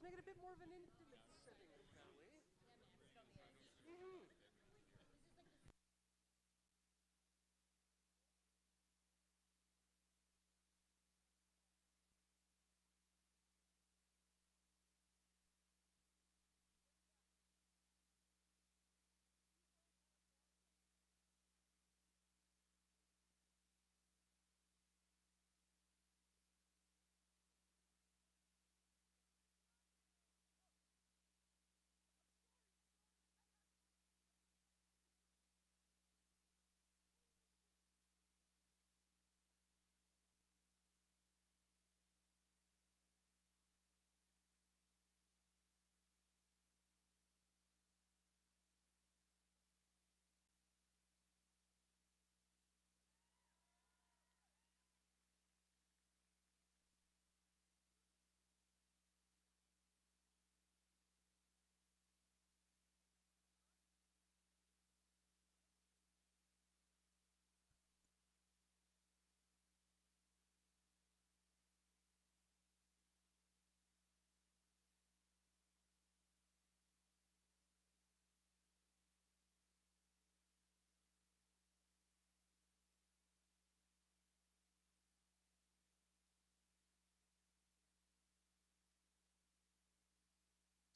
make it a bit more of an intimate setting, shall we?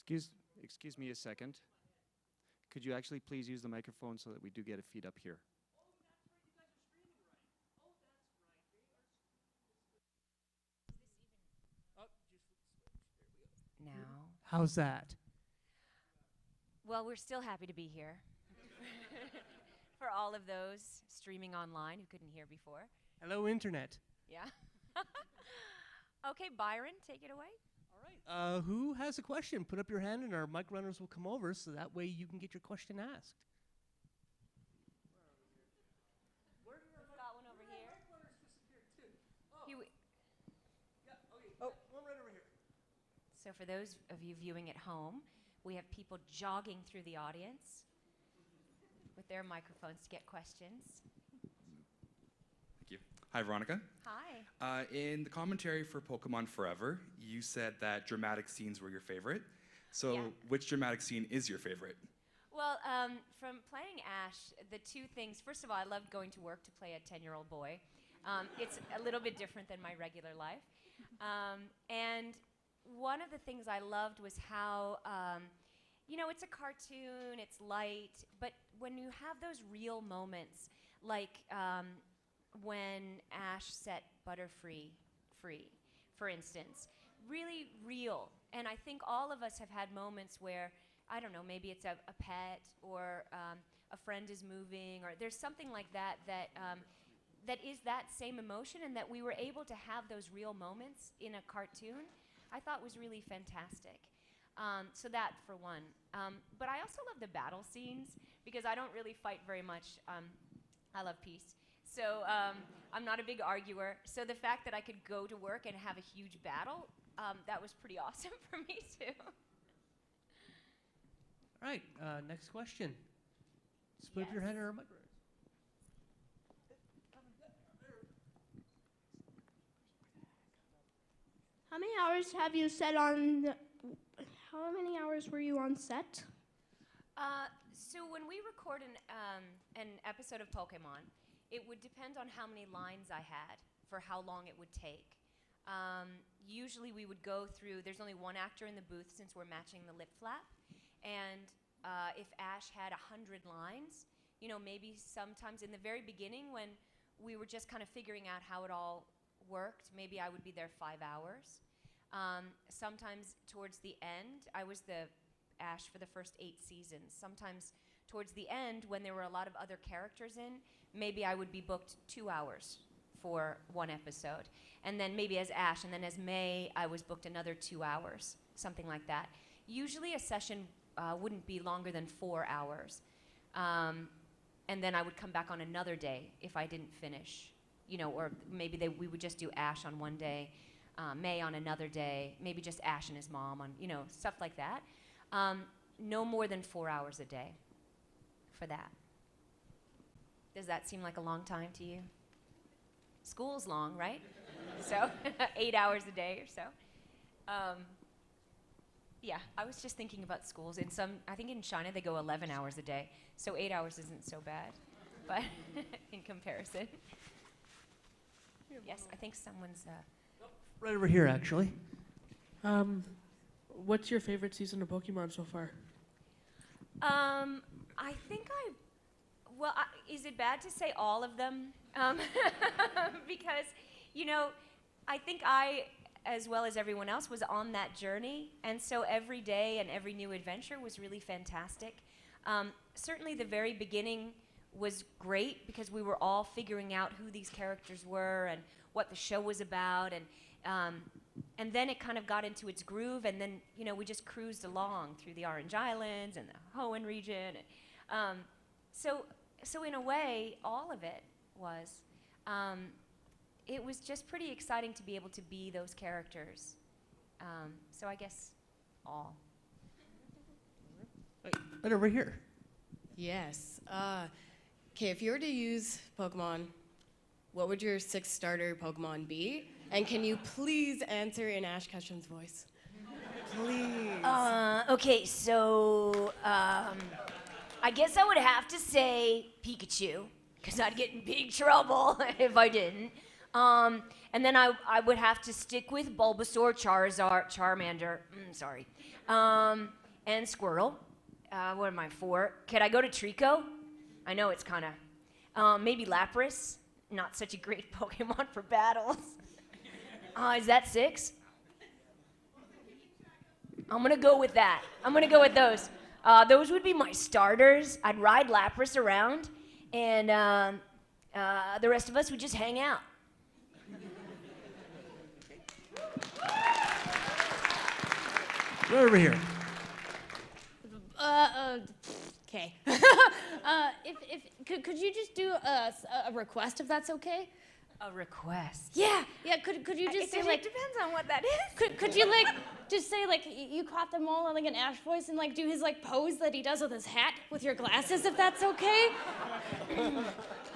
Excuse, excuse me a second. Could you actually please use the microphone so that we do get a feed up here? Now. How's that? Well, we're still happy to be here. For all of those streaming online who couldn't hear before. Hello, Internet. Yeah. Okay, Byron, take it away. All right. Who has a question? Put up your hand and our mic runners will come over so that way you can get your question asked. We've got one over here. Oh, one right over here. So for those of you viewing at home, we have people jogging through the audience with their microphones to get questions. Thank you. Hi, Veronica. Hi. In the commentary for Pokemon Forever, you said that dramatic scenes were your favorite. So Yeah. which dramatic scene is your favorite? Well, from playing Ash, the two things, first of all, I loved going to work to play a 10-year-old boy. It's a little bit different than my regular life. And one of the things I loved was how, it's a cartoon, it's light, but when you have those real moments, like when Ash set Butterfree free, for instance, really real. And I think all of us have had moments where, I don't know, maybe it's a pet or a friend is moving, or there's something like that that is that same emotion, and that we were able to have those real moments in a cartoon, I thought was really fantastic. So that for one. But I also love the battle scenes because I don't really fight very much. I love peace. So I'm not a big arguer. So the fact that I could go to work and have a huge battle, that was pretty awesome for me too. All right. Next question. Just put up your hand or mic. How many hours have you set on? How many hours were you on set? So when we record an episode of Pokemon, it would depend on how many lines I had for how long it would take. Usually we would go through, there's only one actor in the booth since we're matching the lip flap. And if Ash had 100 lines, maybe sometimes in the very beginning when we were just kind of figuring out how it all worked, maybe I would be there 5 hours. Sometimes towards the end, I was the Ash for the first 8 seasons. Sometimes towards the end, when there were a lot of other characters in, maybe I would be booked 2 hours for one episode. And then maybe as Ash, and then as May, I was booked another 2 hours, something like that. Usually a session wouldn't be longer than 4 hours. And then I would come back on another day if I didn't finish. Or maybe we would just do Ash on one day, May on another day, maybe just Ash and his mom on, stuff like that. No more than 4 hours a day for that. Does that seem like a long time to you? School's long, right? So 8 hours a day or so. Yeah, I was just thinking about schools. I think in China they go 11 hours a day, so 8 hours isn't so bad, but in comparison. Yes, I think someone's. Right over here, actually. What's your favorite season of Pokemon so far? I think is it bad to say all of them? Because, I think I, as well as everyone else, was on that journey. And so every day and every new adventure was really fantastic. Certainly the very beginning was great because we were all figuring out who these characters were and what the show was about. And then it kind of got into its groove, and then, we just cruised along through the Orange Islands and the Hoenn region. So in a way, all of it was. It was just pretty exciting to be able to be those characters. So I guess all. Right over here. Yes. Okay, if you were to use Pokemon, what would your 6th starter Pokemon be? And can you please answer in Ash Ketchum's voice? Please. Okay, so I guess I would have to say Pikachu, because I'd get in big trouble if I didn't. And then I would have to stick with Bulbasaur, Charmander, and Squirtle. What am I for? Could I go to Trico? I know it's kind of, maybe Lapras. Not such a great Pokemon for battles. Is that 6? I'm gonna go with that. I'm gonna go with those. Those would be my starters. I'd ride Lapras around, and the rest of us would just hang out. Right over here. Okay. Could you just do a request if that's okay? A request. Yeah. Could you just say It depends on what that is. Could you just say you caught them all in like an Ash voice and do his pose that he does with his hat with your glasses if that's okay?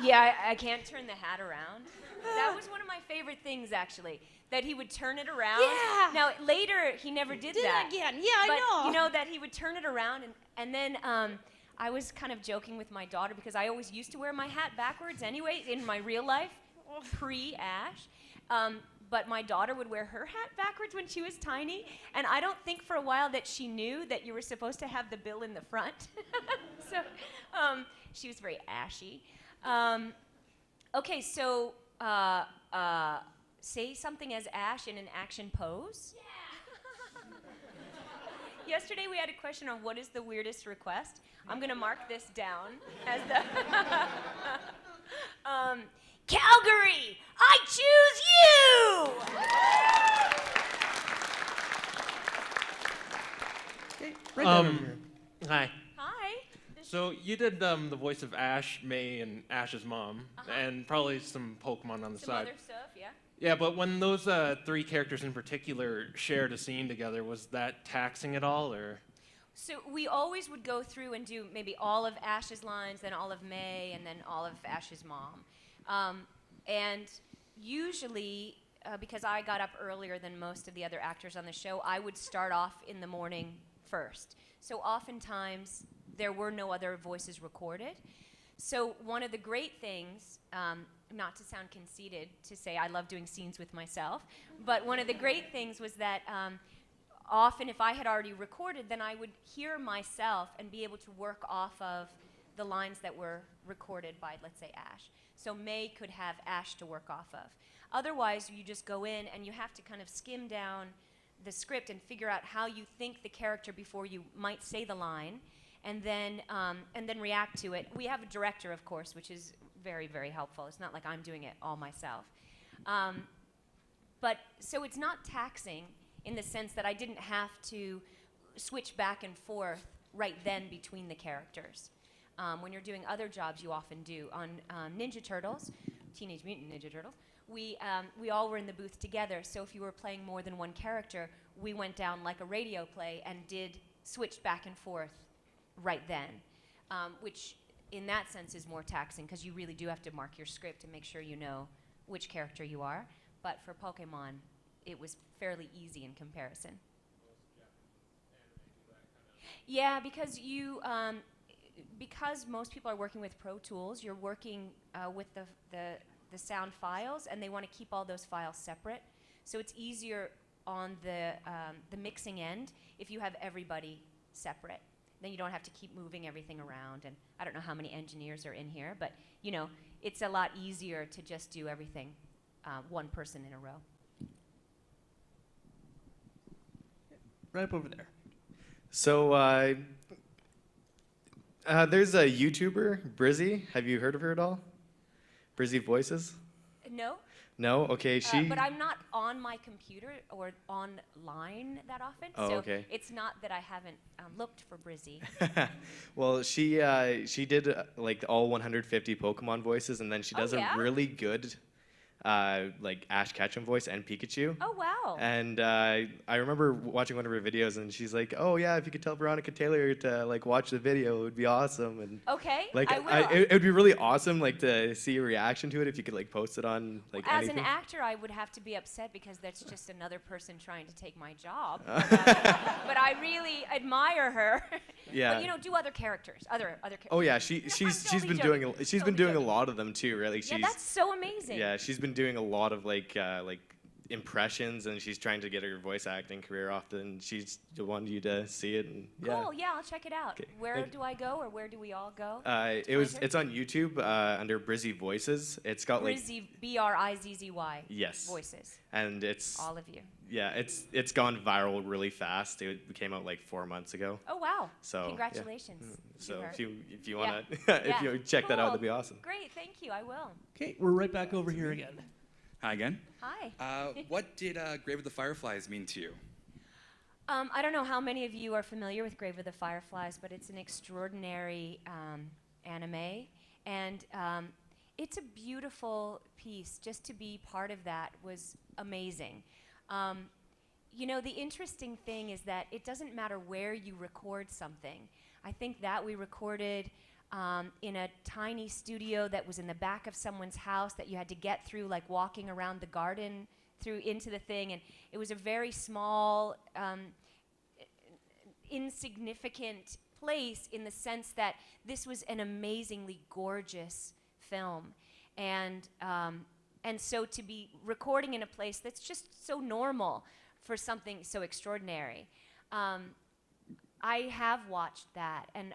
Yeah, I can't turn the hat around. That was one of my favorite things, actually, that he would turn it around. Yeah. Now, later, he never did that. Again. Yeah, But, I know. that he would turn it around, and then I was kind of joking with my daughter because I always used to wear my hat backwards anyway in my real life, pre-Ash. But my daughter would wear her hat backwards when she was tiny, and I don't think for a while that she knew that you were supposed to have the bill in the front. So she was very ashy. Okay, so say something as Ash in an action pose. Yeah. Yesterday we had a question on what is the weirdest request. I'm gonna mark this down as the Calgary, I choose you! Okay, right down over here. Hi. Hi. So you did the voice of Ash, May, and Ash's mom, and probably some Pokemon on the Some side. other stuff, yeah. Yeah, but when those 3 characters in particular shared a scene together, was that taxing at all, or? So we always would go through and do maybe all of Ash's lines, then all of May, and then all of Ash's mom. And usually, because I got up earlier than most of the other actors on the show, I would start off in the morning first. So oftentimes, there were no other voices recorded. So one of the great things, not to sound conceited, to say I love doing scenes with myself, but one of the great things was that often if I had already recorded, then I would hear myself and be able to work off of the lines that were recorded by, let's say, Ash. So May could have Ash to work off of. Otherwise, you just go in and you have to kind of skim down the script and figure out how you think the character before you might say the line, and then react to it. We have a director, of course, which is very, very helpful. It's not like I'm doing it all myself. But so it's not taxing in the sense that I didn't have to switch back and forth right then between the characters. When you're doing other jobs, you often do. On Ninja Turtles, Teenage Mutant Ninja Turtles, we all were in the booth together. So if you were playing more than one character, we went down like a radio play and did switch back and forth right then, which in that sense is more taxing because you really do have to mark your script and make sure you know which character you are. But for Pokemon, it was fairly easy in comparison. Yeah, because because most people are working with Pro Tools, you're working with the sound files, and they want to keep all those files separate. So it's easier on the mixing end if you have everybody separate. Then you don't have to keep moving everything around. And I don't know how many engineers are in here, but you know, it's a lot easier to just do everything one person in a row. Right up over there. So there's a YouTuber, Brizzy. Have you heard of her at all? Brizzy Voices? No? No? Okay, she... But I'm not on my computer or online that often, Oh, so okay. it's not that I haven't looked for Brizzy. Well, she did like all 150 Pokemon voices, and then she does yeah? a really good like Ash Ketchum voice and Pikachu. Oh, wow. And I remember watching one of her videos, and she's like, "Oh yeah, if you could tell Veronica Taylor to like watch the video, it would be awesome." And Okay, like I will. it would be really awesome like to see your reaction to it if you could like post it on like As anything. an actor, I would have to be upset because that's just another person trying to take my job. But I really admire her. Yeah. But you know, do other characters, other characters. Oh yeah, she's been doing a lot of them too, right? Like Yeah, that's so amazing. Yeah, she's been doing a lot of like impressions, and she's trying to get her voice acting career off. And she's wanted you to see it. And yeah. Cool. Yeah, I'll check it out. Okay, Where thank do I go, or where do we all go? It's on YouTube under Brizzy Voices. It's got like Brizzy, Brizzy. Yes. Voices. And it's All of you. yeah, it's gone viral really fast. It came out like 4 months ago. Oh wow. So, yeah. Congratulations. So You heard. if you wanna Yeah. if you check that out, Cool. that'd be awesome. Great, thank you. I will. Okay, we're right back over here again. Hi again. Hi. What did Grave of the Fireflies mean to you? I don't know how many of you are familiar with Grave of the Fireflies, but it's an extraordinary anime, and it's a beautiful piece. Just to be part of that was amazing. You know, the interesting thing is that it doesn't matter where you record something. I think that we recorded in a tiny studio that was in the back of someone's house that you had to get through, like walking around the garden through into the thing, and it was a very small, insignificant place in the sense that this was an amazingly gorgeous film, and so to be recording in a place that's just so normal for something so extraordinary. I have watched that, and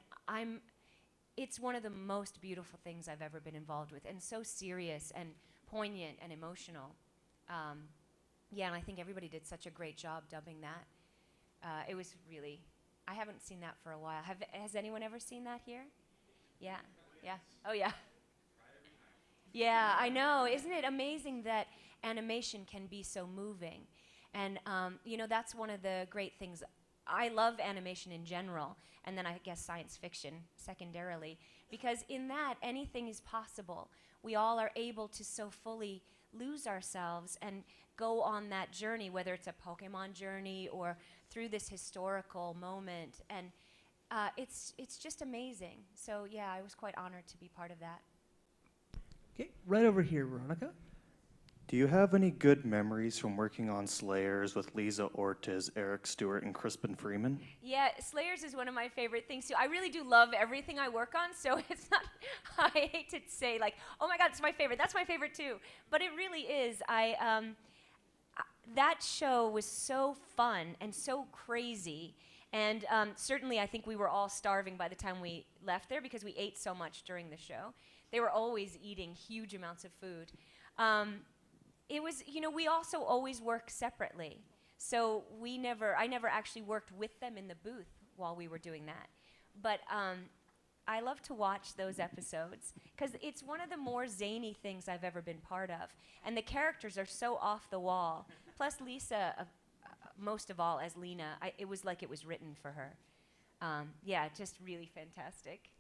it's one of the most beautiful things I've ever been involved with, and so serious and poignant and emotional. Yeah, and I think everybody did such a great job dubbing that. It was really, I haven't seen that for a while. Has anyone ever seen that here? Yeah, yeah, oh yeah. Yeah, I know. Isn't it amazing that animation can be so moving? And you know, that's one of the great things. I love animation in general, and then I guess science fiction secondarily, because in that, anything is possible. We all are able to so fully lose ourselves and go on that journey, whether it's a Pokemon journey or through this historical moment, and it's just amazing. So yeah, I was quite honored to be part of that. Okay, right over here, Veronica. Do you have any good memories from working on Slayers with Lisa Ortiz, Eric Stewart, and Crispin Freeman? Yeah, Slayers is one of my favorite things too. I really do love everything I work on, so it's not, I hate to say like, oh my God, it's my favorite. That's my favorite too. But it really is. That show was so fun and so crazy. And certainly I think we were all starving by the time we left there because we ate so much during the show. They were always eating huge amounts of food. It was, you know, we also always worked separately. So I never actually worked with them in the booth while we were doing that. But I love to watch those episodes because it's one of the more zany things I've ever been part of. And the characters are so off the wall. Plus Lisa, most of all, as Lena, it was like it was written for her. Yeah, just really fantastic.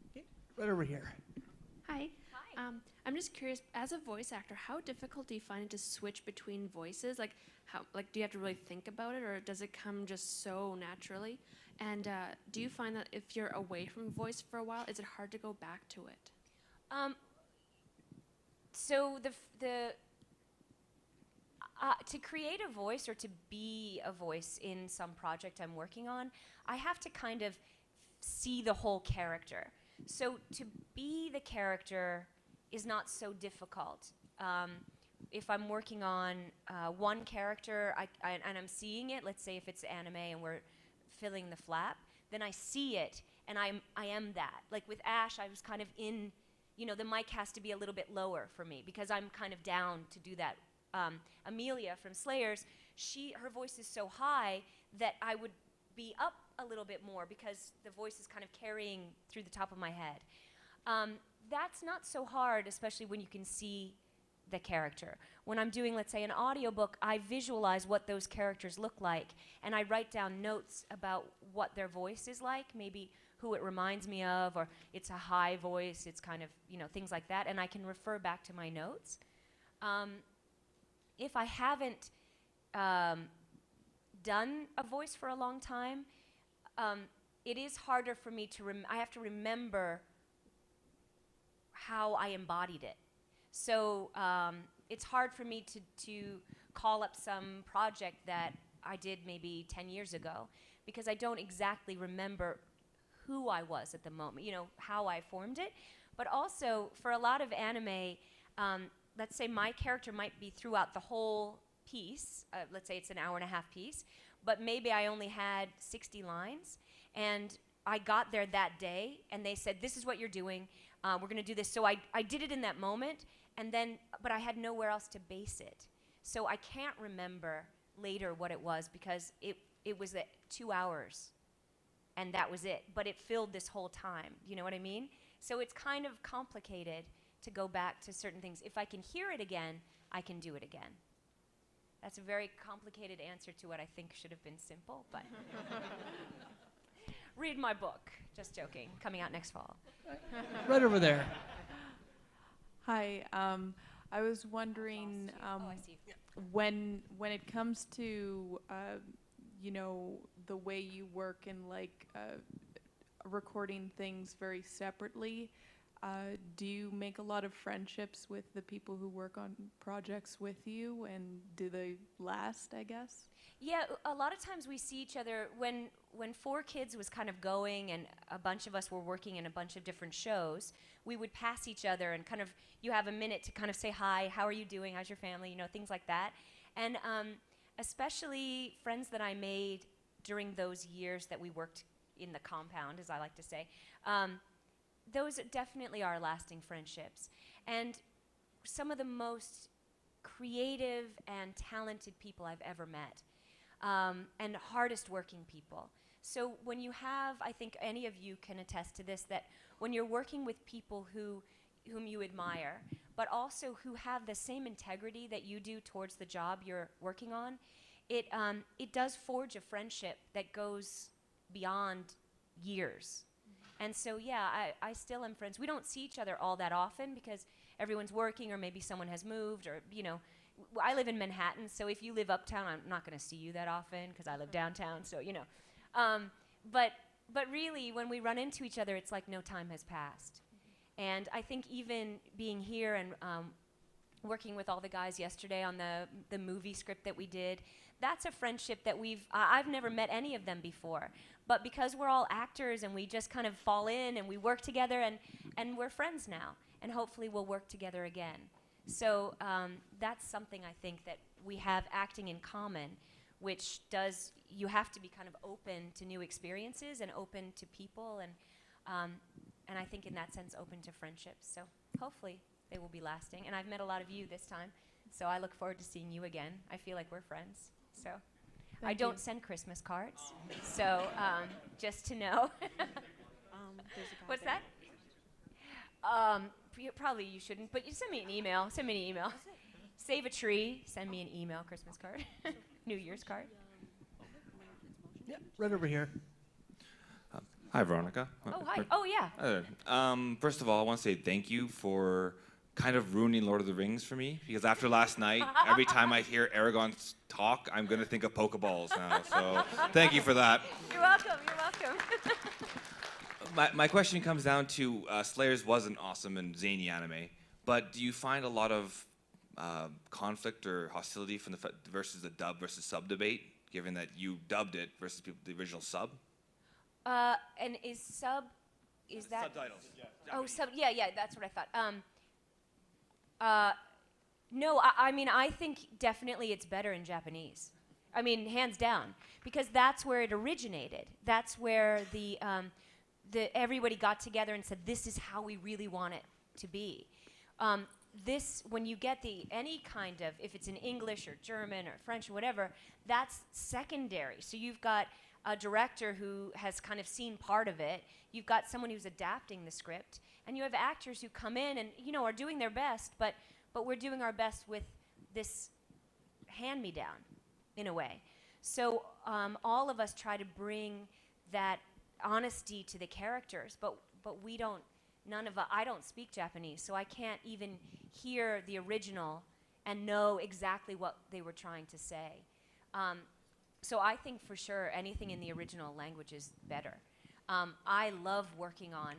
Okay, right over here. Hi. Hi. I'm just curious, as a voice actor, how difficult do you find it to switch between voices? Like, do you have to really think about it, or does it come just so naturally? And do you find that if you're away from voice for a while, is it hard to go back to it? So To create a voice or to be a voice in some project I'm working on, I have to kind of see the whole character. So to be the character is not so difficult. If I'm working on one character and I'm seeing it, let's say if it's anime and we're filling the flap, then I see it and I am that. Like with Ash, I was kind of in, the mic has to be a little bit lower for me because I'm kind of down to do that. Amelia from Slayers, her voice is so high that I would be up a little bit more because the voice is kind of carrying through the top of my head. That's not so hard, especially when you can see the character. When I'm doing, let's say, an audiobook, I visualize what those characters look like, and I write down notes about what their voice is like, maybe who it reminds me of, or it's a high voice, it's kind of, things like that, and I can refer back to my notes. If I haven't done a voice for a long time, it is harder for me to I have to remember how I embodied it. So it's hard for me to call up some project that I did maybe 10 years ago because I don't exactly remember who I was at the moment, how I formed it. But also, for a lot of anime, let's say my character might be throughout the whole piece. Let's say it's an hour-and-a-half piece, but maybe I only had 60 lines, and I got there that day, and they said, this is what you're doing. We're going to do this. So I did it in that moment, but I had nowhere else to base it. So I can't remember later what it was because it was 2 hours, and that was it. But it filled this whole time. You know what I mean? So it's kind of complicated to go back to certain things. If I can hear it again, I can do it again. That's a very complicated answer to what I think should have been simple, but read my book. Just joking. Coming out next fall. Right over there. Hi. I was wondering I see. when it comes to the way you work and recording things very separately. Do you make a lot of friendships with the people who work on projects with you, and do they last, I guess? Yeah, a lot of times we see each other when 4Kids was kind of going and a bunch of us were working in a bunch of different shows, we would pass each other and kind of, you have a minute to kind of say hi, how are you doing, how's your family, things like that. And especially friends that I made during those years that we worked in the compound, as I like to say, those definitely are lasting friendships. And some of the most creative and talented people I've ever met, and hardest working people. So when you have, I think any of you can attest to this, that when you're working with people whom you admire, but also who have the same integrity that you do towards the job you're working on, it does forge a friendship that goes beyond years. And so, yeah, I still am friends. We don't see each other all that often because everyone's working or maybe someone has moved or, I live in Manhattan, so if you live uptown, I'm not going to see you that often because I live downtown, so, But really, when we run into each other, it's like no time has passed. And I think even being here and working with all the guys yesterday on the movie script that we did, that's a friendship that I've never met any of them before. But because we're all actors and we just kind of fall in and we work together and we're friends now. And hopefully we'll work together again. So that's something I think that we have acting in common, which you have to be kind of open to new experiences and open to people and I think in that sense open to friendships. So hopefully they will be lasting. And I've met a lot of you this time, so I look forward to seeing you again. I feel like we're friends. So I don't send Christmas cards, so just to know. What's that? Probably you shouldn't, but you send me an email. Send me an email. Save a tree. Send me an email Christmas card. New Year's card. Yeah, right over here. Hi, Veronica. Oh, hi. Oh, yeah. First of all, I want to say thank you for kind of ruining Lord of the Rings for me, because after last night, every time I hear Aragorn talk, I'm going to think of Pokeballs now. So thank you for that. You're welcome. You're welcome. My question comes down to Slayers was an awesome and zany anime, but do you find a lot of conflict or hostility from versus the dub versus sub debate, given that you dubbed it versus the original sub? And is that? Subtitles. Oh, yeah, that's what I thought. No, I mean, I think definitely it's better in Japanese. I mean, hands down, because that's where it originated. That's where everybody got together and said, this is how we really want it to be. When you get any kind of, if it's in English or German or French or whatever, that's secondary. So you've got a director who has kind of seen part of it. You've got someone who's adapting the script, and you have actors who come in and are doing their best, but we're doing our best with this hand-me-down, in a way. So all of us try to bring that honesty to the characters, but we don't. I don't speak Japanese, so I can't even hear the original and know exactly what they were trying to say. So I think for sure anything in the original language is better. I love working on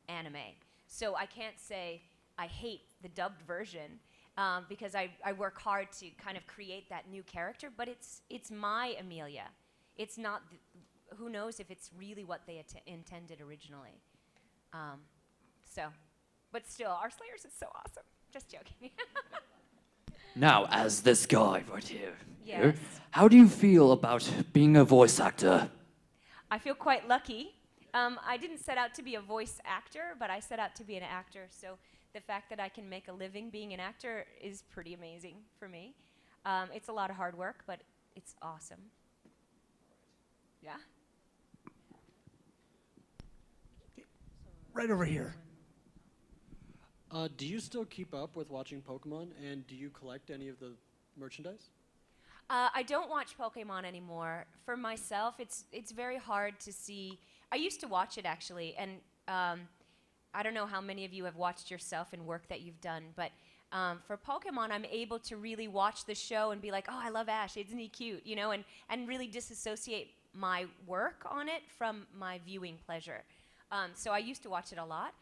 anime, so I can't say I hate the dubbed version because I work hard to kind of create that new character, but it's my Amelia. It's not, who knows if it's really what they intended originally. But still, our Slayers is so awesome. Just joking. Now, as this guy right here, Yes. how do you feel about being a voice actor? I feel quite lucky. I didn't set out to be a voice actor, but I set out to be an actor. So the fact that I can make a living being an actor is pretty amazing for me. It's a lot of hard work, but it's awesome. Yeah? Right over here. Do you still keep up with watching Pokemon, and do you collect any of the merchandise? I don't watch Pokemon anymore. For myself, it's very hard to see. I used to watch it, actually, and I don't know how many of you have watched yourself and work that you've done, but for Pokemon, I'm able to really watch the show and be like, oh, I love Ash, isn't he cute, and really disassociate my work on it from my viewing pleasure. So I used to watch it a lot.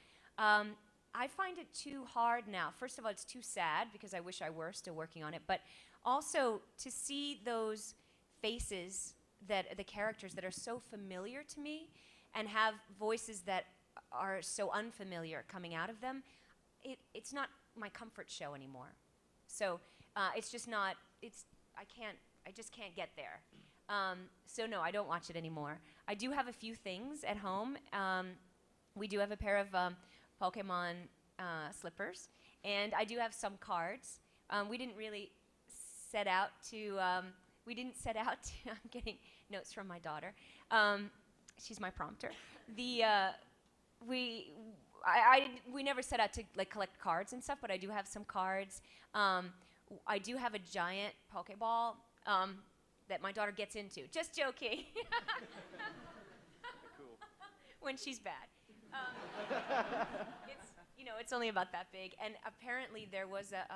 I find it too hard now. First of all, it's too sad because I wish I were still working on it, but also to see those faces, the characters that are so familiar to me and have voices that are so unfamiliar coming out of them, it's not my comfort show anymore. So it's just not, I just can't get there. So no, I don't watch it anymore. I do have a few things at home. We do have a pair of Pokemon slippers, and I do have some cards. We didn't really set out to, I'm getting notes from my daughter. She's my prompter. We never set out to collect cards and stuff, but I do have some cards. I do have a giant Pokeball that my daughter gets into. Just joking. Cool. When she's bad. It's only about that big. And apparently there was there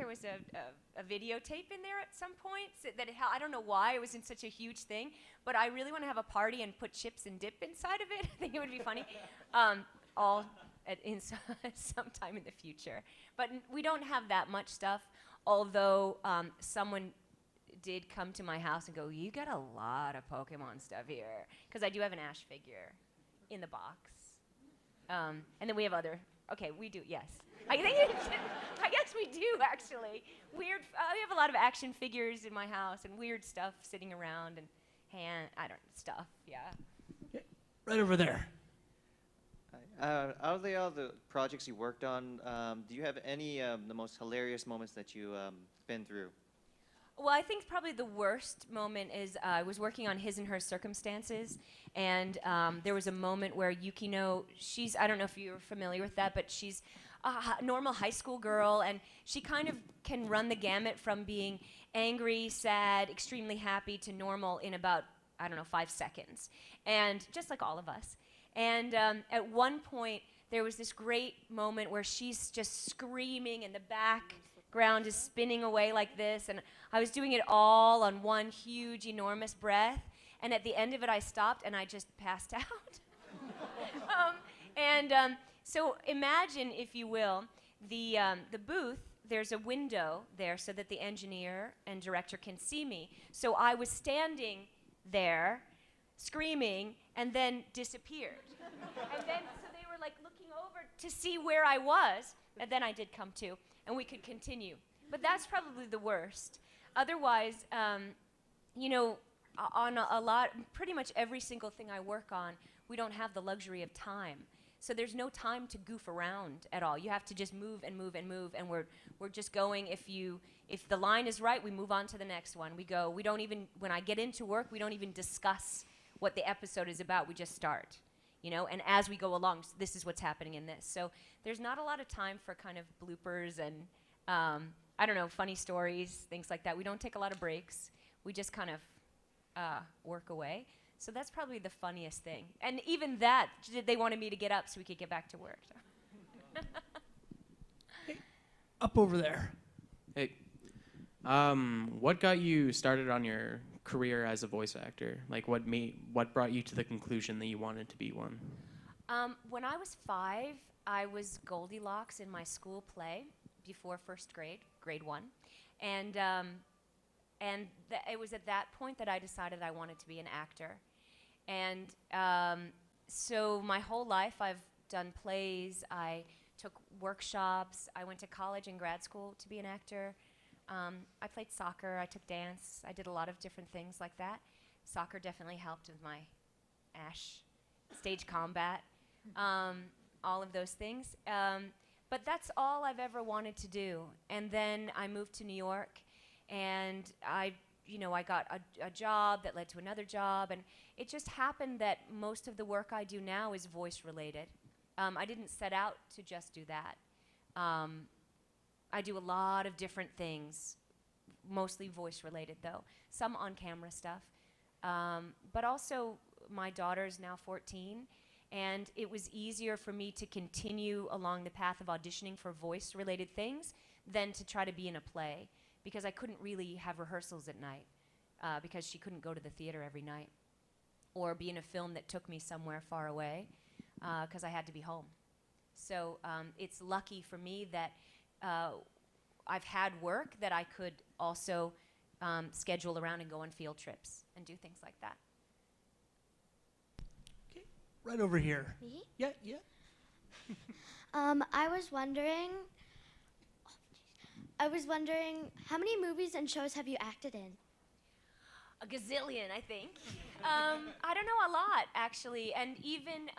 was a videotape in there at some point I don't know why it was in such a huge thing, but I really want to have a party and put chips and dip inside of it. I think it would be funny. Sometime in the future. But we don't have that much stuff, although someone did come to my house and go, you got a lot of Pokemon stuff here. Because I do have an Ash figure in the box. And then we have we do, yes. I guess we do, actually. We have a lot of action figures in my house and weird stuff sitting around and stuff, yeah. Right over there. Out of all the projects you worked on, do you have any the most hilarious moments that you've been through? Well, I think probably the worst moment is I was working on His and Her Circumstances, and there was a moment where Yukino, I don't know if you're familiar with that, but she's a normal high school girl, and she kind of can run the gamut from being angry, sad, extremely happy to normal in about, 5 seconds, and just like all of us. And at one point, there was this great moment where she's just screaming and the background is spinning away like this, and I was doing it all on one huge, enormous breath, and at the end of it, I stopped and I just passed out. So imagine, if you will, the booth, there's a window there so that the engineer and director can see me. So I was standing there, screaming, and then disappeared. And then, so they were like looking over to see where I was, and then I did come to, and we could continue. But that's probably the worst. Otherwise, you know, on pretty much every single thing I work on, we don't have the luxury of time. So there's no time to goof around at all. You have to just move and move and move, and we're just going. If the line is right, we move on to the next one. We go. We don't even, when I get into work, we don't even discuss what the episode is about. We just start, you know. And as we go along, this is what's happening in this. So there's not a lot of time for kind of bloopers and I don't know, funny stories, things like that. We don't take a lot of breaks. We just kind of work away. So that's probably the funniest thing. And even that, they wanted me to get up so we could get back to work. Up over there. Hey, what got you started on your career as a voice actor? Like, what brought you to the conclusion that you wanted to be one? When I was 5, I was Goldilocks in my school play before first grade, grade 1. And it was at that point that I decided I wanted to be an actor. And so my whole life I've done plays, I took workshops, I went to college and grad school to be an actor. I played soccer, I took dance, I did a lot of different things like that. Soccer definitely helped with my Ash stage combat, all of those things. But that's all I've ever wanted to do. And then I moved to New York, and I got a job that led to another job, and it just happened that most of the work I do now is voice related. I didn't set out to just do that. I do a lot of different things, mostly voice related though, some on camera stuff. But also my daughter's now 14, and it was easier for me to continue along the path of auditioning for voice related things than to try to be in a play, because I couldn't really have rehearsals at night because she couldn't go to the theater every night, or be in a film that took me somewhere far away because I had to be home. So it's lucky for me that I've had work that I could also schedule around and go on field trips and do things like that. Okay, right over here. Me? Yeah. I was wondering, how many movies and shows have you acted in? A gazillion, I think. I don't know, a lot, actually. And even,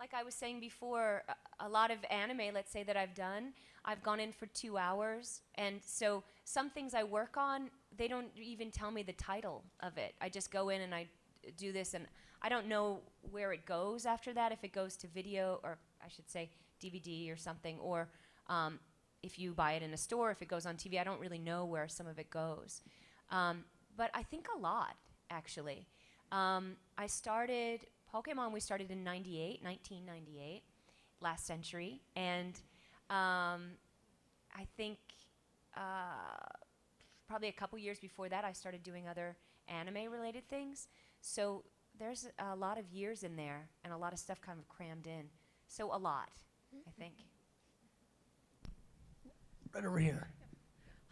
like I was saying before, a lot of anime, let's say, that I've done, I've gone in for 2 hours. And so some things I work on, they don't even tell me the title of it. I just go in and I do this, and I don't know where it goes after that, if it goes to video, or I should say DVD or something, or if you buy it in a store, if it goes on TV. I don't really know where some of it goes. But I think a lot, actually. I started, Pokemon we started in 1998, last century. And I think probably a couple years before that, I started doing other anime-related things. So there's a lot of years in there, and a lot of stuff kind of crammed in. So a lot, I think. Right over here.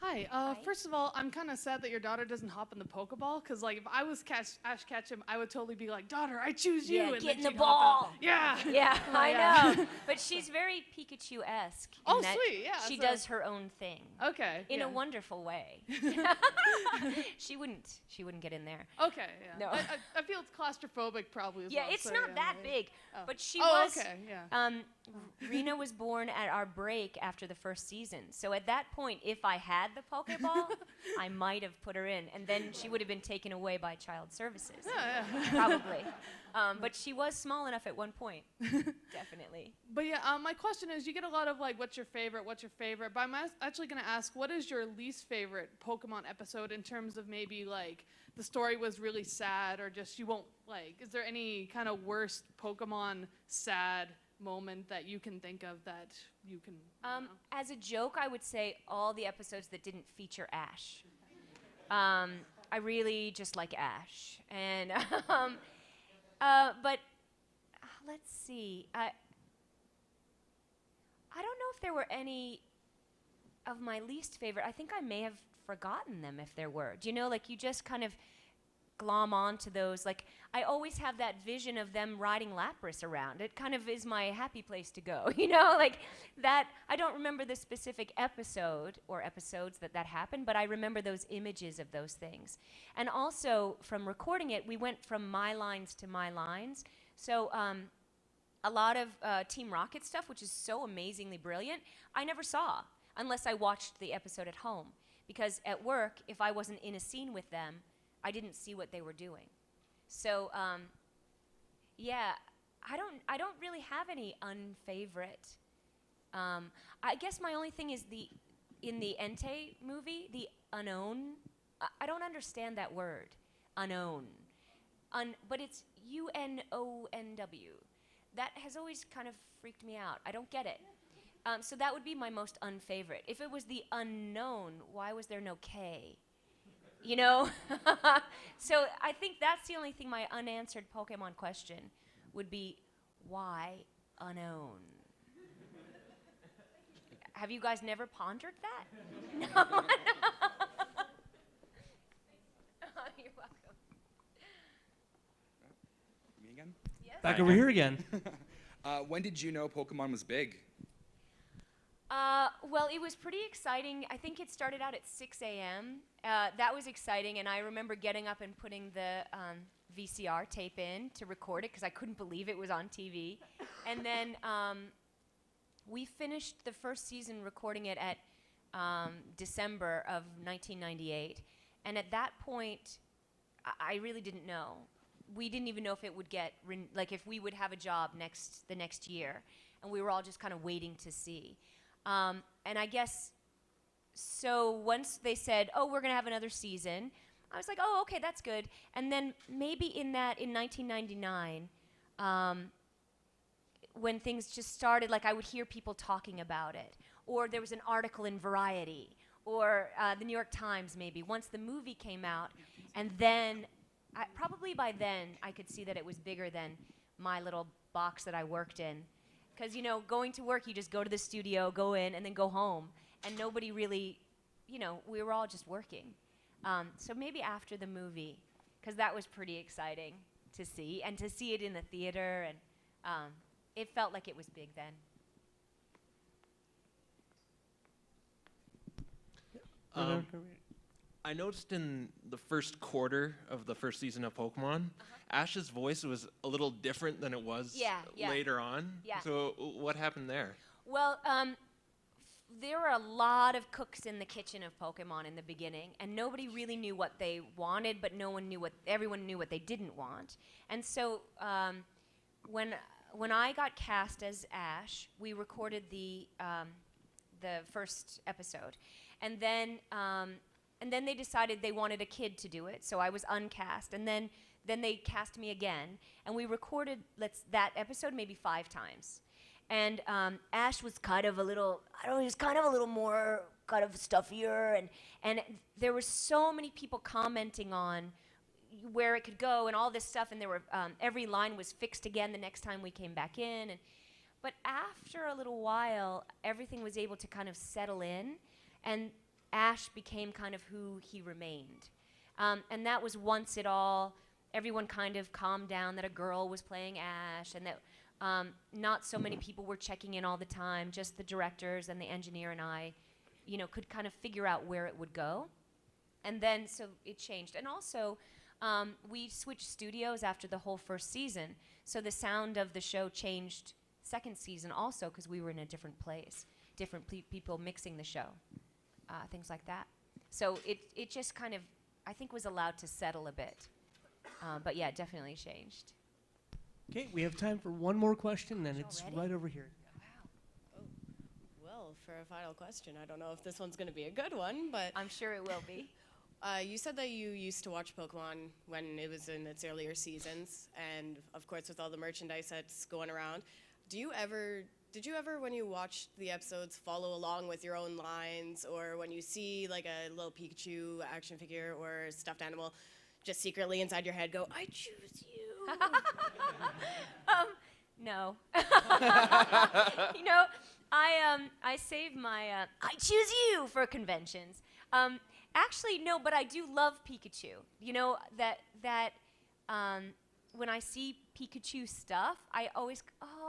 Hi. First of all, I'm kind of sad that your daughter doesn't hop in the Pokeball, because like if I was Ash Ketchum, I would totally be like, daughter, I choose you. Yeah, and get then in the she'd hop out. ball. Yeah. Yeah, Oh, I yeah. know. But she's very Pikachu-esque. Oh, in that sweet, yeah, She so- does her own thing. Okay. In yeah. a wonderful way. She wouldn't get in there. Okay, yeah. No. I feel it's claustrophobic probably as Yeah, well. it's so, not yeah, that yeah. big, Oh. but she Oh, was. okay, yeah. Rena was born at our break after the first season, so at that point, if I had the Pokeball, I might have put her in, and then she would have been taken away by Child Services, Yeah, yeah. probably. But she was small enough at one point, definitely. But yeah, my question is, you get a lot of like, what's your favorite? But I'm actually going to ask, what is your least favorite Pokemon episode in terms of maybe like the story was really sad, or just you won't like, is there any kind of worst Pokemon sad moment that you can think of that you can, As a joke, I would say all the episodes that didn't feature Ash. I really just like Ash. And but let's see. I don't know if there were any of my least favorite. I think I may have forgotten them if there were. Do you know, like you just kind of glom onto those. Like I always have that vision of them riding Lapras around. It kind of is my happy place to go, you know, like that. I don't remember the specific episode or episodes that happened, but I remember those images of those things. And also from recording it, we went from my lines to my lines. So a lot of Team Rocket stuff, which is so amazingly brilliant, I never saw unless I watched the episode at home. Because at work, if I wasn't in a scene with them, I didn't see what they were doing. So, yeah, I don't really have any unfavorite. I guess my only thing is in the Entei movie, the unknown. I don't understand that word, unknown. But it's UNONW. That has always kind of freaked me out. I don't get it. So that would be my most unfavorite. If it was the unknown, why was there no K? You know? So I think that's the only thing, my unanswered Pokemon question would be, why unknown? Have you guys never pondered that? No. You're welcome. Me again? Yes. Back over here again. When did you know Pokemon was big? Well, it was pretty exciting. I think it started out at 6 a.m. That was exciting, and I remember getting up and putting the VCR tape in to record it because I couldn't believe it was on TV. And then we finished the first season recording it at December of 1998. And at that point, I really didn't know. We didn't even know if it would get, like if we would have a job the next year. And we were all just kind of waiting to see. And I guess, so once they said, oh, we're going to have another season, I was like, oh, okay, that's good. And then maybe in 1999, when things just started, like I would hear people talking about it, or there was an article in Variety, or the New York Times maybe, once the movie came out, and then, probably by then, I could see that it was bigger than my little box that I worked in. Because, you know, going to work, you just go to the studio, go in, and then go home. And nobody really, you know, we were all just working. So maybe after the movie, because that was pretty exciting to see. And to see it in the theater, and it felt like it was big then. I noticed in the first quarter of the first season of Pokemon, Ash's voice was a little different than it was later on. Yeah. So what happened there? Well, there were a lot of cooks in the kitchen of Pokemon in the beginning, and nobody really knew what they wanted, but everyone knew what they didn't want. And so when I got cast as Ash, we recorded the first episode, and then they decided they wanted a kid to do it, so I was uncast, and then they cast me again, and we recorded that episode maybe 5 times. And Ash was kind of a little, he was kind of a little more kind of stuffier, and there were so many people commenting on where it could go and all this stuff, and there were every line was fixed again the next time we came back in. But after a little while, everything was able to kind of settle in, and Ash became kind of who he remained. And that was once everyone kind of calmed down that a girl was playing Ash, and that not so many people were checking in all the time, just the directors and the engineer and I, you know, could kind of figure out where it would go. And then, so it changed. And also, we switched studios after the whole first season, so the sound of the show changed second season also, because we were in a different place, different people mixing the show, things like that. So it just kind of, I think, was allowed to settle a bit. But yeah, it definitely changed. Okay, we have time for one more question, and it's already? right over here. Well, for a final question, I don't know if this one's going to be a good one, but I'm sure it will be. You said that you used to watch Pokemon when it was in its earlier seasons, and of course with all the merchandise that's going around. Did you ever, when you watched the episodes, follow along with your own lines, or when you see like a little Pikachu action figure or stuffed animal, just secretly inside your head go, I choose you? No. You know, I save my I choose you for conventions. Actually, no, but I do love Pikachu. You know that when I see Pikachu stuff, I always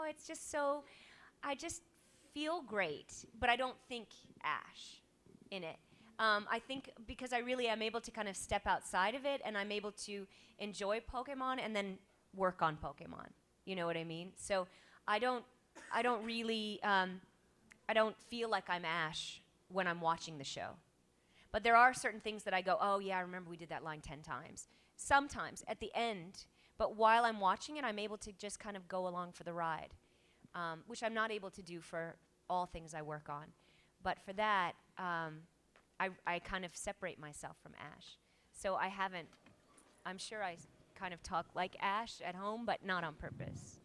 it's just so I just feel great, but I don't think Ash in it. I think because I really am able to kind of step outside of it, and I'm able to enjoy Pokemon and then work on Pokemon. You know what I mean? So I don't really I don't feel like I'm Ash when I'm watching the show. But there are certain things that I go, oh yeah, I remember we did that line 10 times. Sometimes at the end, but while I'm watching it, I'm able to just kind of go along for the ride, which I'm not able to do for all things I work on. But for that, I kind of separate myself from Ash. So I'm sure I kind of talk like Ash at home, but not on purpose.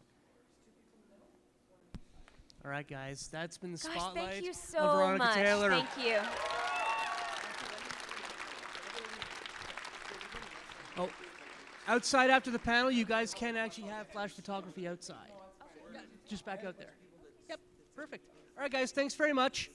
All right, guys, that's been the Gosh, spotlight thank you of so Veronica much. Taylor. Thank you. Oh, outside after the panel, you guys can actually have flash photography outside. Just back out there. Yep, perfect. All right, guys, thanks very much.